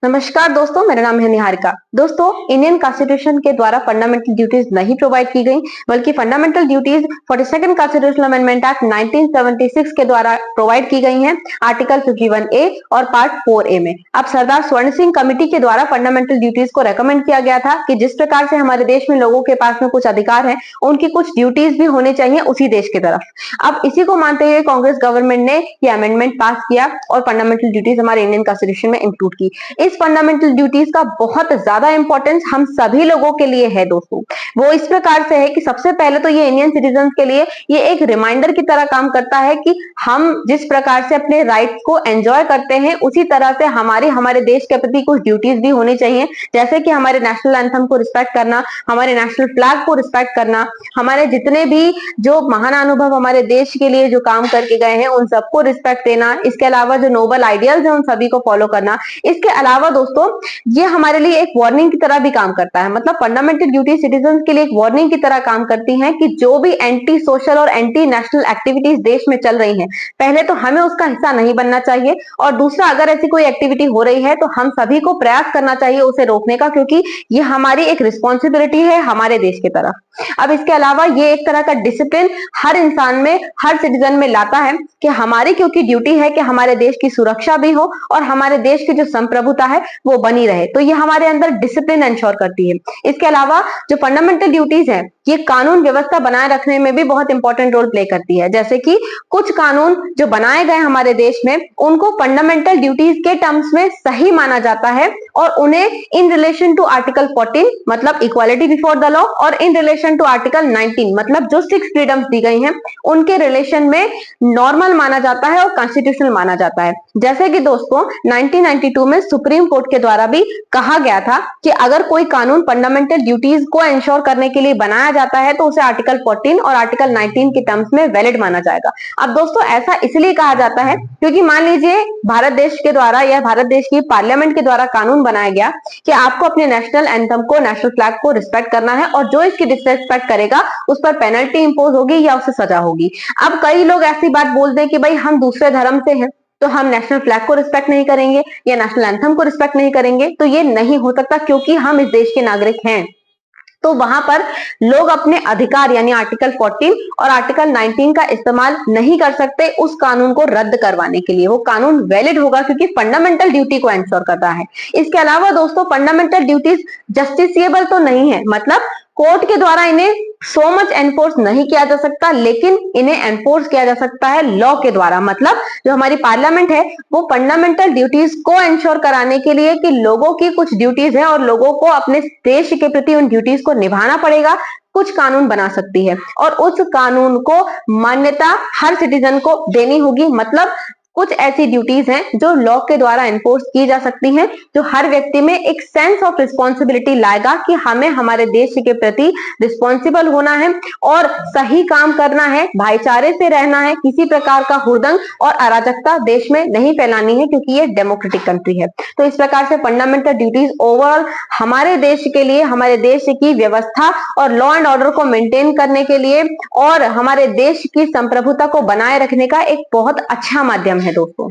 नमस्कार दोस्तों, मेरा नाम है निहारिका। दोस्तों, इंडियन कॉन्स्टिट्यूशन के द्वारा फंडामेंटल ड्यूटीज नहीं प्रोवाइड की गई, बल्कि fundamental duties 42nd constitutional amendment act 1976 के द्वारा प्रोवाइड की गई हैं, आर्टिकल 51A और पार्ट 4A में। अब सरदार स्वर्ण सिंह कमेटी के द्वारा फंडामेंटल ड्यूटीज को रेकमेंड किया गया था कि जिस प्रकार से हमारे देश में लोगों के पास में कुछ अधिकार है, उनकी कुछ ड्यूटीज भी होनी चाहिए उसी देश की तरफ। अब इसी को मानते हुए कांग्रेस गवर्नमेंट ने ये अमेंडमेंट पास किया और फंडामेंटल ड्यूटीज हमारे इंडियन कॉन्स्टिट्यूशन में इंक्लूड की। इस फंडामेंटल ड्यूटीज का बहुत ज्यादा इंपॉर्टेंस हम सभी लोगों के लिए है दोस्तों। वो इस प्रकार से है कि सबसे पहले तो ये इंडियन सिटीजन के लिए ये एक रिमाइंडर की तरह काम करता है कि हम जिस प्रकार से अपने राइट्स को एंजॉय करते हैं, उसी तरह से हमारे देश के प्रति कुछ ड्यूटीज भी होनी चाहिए, जैसे कि हमारे नेशनल एंथम को रिस्पेक्ट करना, हमारे नेशनल फ्लैग को रिस्पेक्ट करना, हमारे जितने भी जो महान अनुभव हमारे देश के लिए जो काम करके गए हैं उन सबको रिस्पेक्ट देना, इसके अलावा जो नोबल आइडियल्स हैं उन सभी को फॉलो करना। इसके अलावा दोस्तों ये हमारे लिए एक वार्निंग की तरह भी काम करता है, मतलब फंडामेंटल ड्यूटी सिटीजन के लिए एक वार्निंग की तरह काम करती हैं कि जो भी एंटी सोशल और एंटी नेशनल एक्टिविटीज देश में चल रही हैं, पहले तो हमें उसका हिस्सा नहीं बनना चाहिए, और दूसरा अगर ऐसी कोई एक्टिविटी हो रही है तो हम सभी को प्रयास करना चाहिए उसे रोकने का, क्योंकि ये हमारी एक रिस्पॉन्सिबिलिटी है हमारे देश की तरफ। अब इसके अलावा ये एक तरह का डिसिप्लिन हर इंसान में, हर सिटीजन में लाता है कि हमारी क्योंकि ड्यूटी है कि हमारे देश की सुरक्षा भी हो और हमारे देश की जो संप्रभुता है वो बनी रहे, तो ये हमारे अंदर डिसिप्लिन इंश्योर करती है। इसके अलावा जो फंडामेंटल ड्यूटीज है ये कानून व्यवस्था बनाए रखने में भी बहुत इंपॉर्टेंट रोल प्ले करती है, जैसे कि कुछ कानून जो बनाए गए हमारे देश में उनको फंडामेंटल ड्यूटीज के टर्म्स में सही माना जाता है और उन्हें इन रिलेशन टू आर्टिकल 14 मतलब इक्वालिटी बिफोर द लॉ और इन रिलेशन टू आर्टिकल 19 मतलब जो 6 फ्रीडम्स दी गई हैं उनके रिलेशन में नॉर्मल माना जाता है और कॉन्स्टिट्यूशनल माना जाता है। जैसे कि दोस्तों 1992 में सुप्रीम कोर्ट के द्वारा भी कहा गया था कि अगर कोई कानून फंडामेंटल ड्यूटीज को इंश्योर करने के लिए बनाया जाता है तो उसे आर्टिकल 14 और आर्टिकल 19 के टर्म्स में वैलिड माना जाएगा। अब दोस्तों ऐसा इसलिए कहा जाता है क्योंकि मान लीजिए भारत देश के द्वारा या भारत देश की पार्लियामेंट के द्वारा कानून बनाया गया कि आपको अपने नेशनल एंथम को, नेशनल फ्लैग को रिस्पेक्ट करना है और जो इसकी डिसरिस्पेक्ट करेगा उस पर पेनल्टी इंपोज होगी या उसे सजा होगी। अब कई लोग ऐसी बात बोलते हैं कि भाई हम दूसरे धर्म से हैं तो हम नेशनल फ्लैग को रिस्पेक्ट नहीं करेंगे या नेशनल एंथम को रिस्पेक्ट नहीं करेंगे, तो ये नहीं हो सकता क्योंकि हम इस देश के नागरिक हैं। तो वहां पर लोग अपने अधिकार यानी आर्टिकल 14 और आर्टिकल 19 का इस्तेमाल नहीं कर सकते उस कानून को रद्द करवाने के लिए। वो कानून वैलिड होगा क्योंकि फंडामेंटल ड्यूटी को एंश्योर करता है। इसके अलावा दोस्तों फंडामेंटल ड्यूटीज जस्टिसिएबल तो नहीं है, मतलब कोर्ट के द्वारा इन्हें सो मच एनफोर्स नहीं किया जा सकता, लेकिन इन्हें एनफोर्स किया जा सकता है लॉ के द्वारा। मतलब जो हमारी पार्लियामेंट है वो फंडामेंटल ड्यूटीज को एंश्योर कराने के लिए कि लोगों की कुछ ड्यूटीज है और लोगों को अपने देश के प्रति उन ड्यूटीज को निभाना पड़ेगा, कुछ कानून बना सकती है और उस कानून को मान्यता हर सिटीजन को देनी होगी। मतलब कुछ ऐसी ड्यूटीज हैं जो लॉ के द्वारा एनफोर्स की जा सकती हैं, जो हर व्यक्ति में एक सेंस ऑफ रिस्पॉन्सिबिलिटी लाएगा कि हमें हमारे देश के प्रति रिस्पॉन्सिबल होना है और सही काम करना है, भाईचारे से रहना है, किसी प्रकार का हुड़दंग और अराजकता देश में नहीं फैलानी है क्योंकि ये डेमोक्रेटिक कंट्री है। तो इस प्रकार से फंडामेंटल ड्यूटीज ओवरऑल हमारे देश के लिए, हमारे देश की व्यवस्था और लॉ एंड ऑर्डर को मेंटेन करने के लिए और हमारे देश की संप्रभुता को बनाए रखने का एक बहुत अच्छा माध्यम है दोस्तों।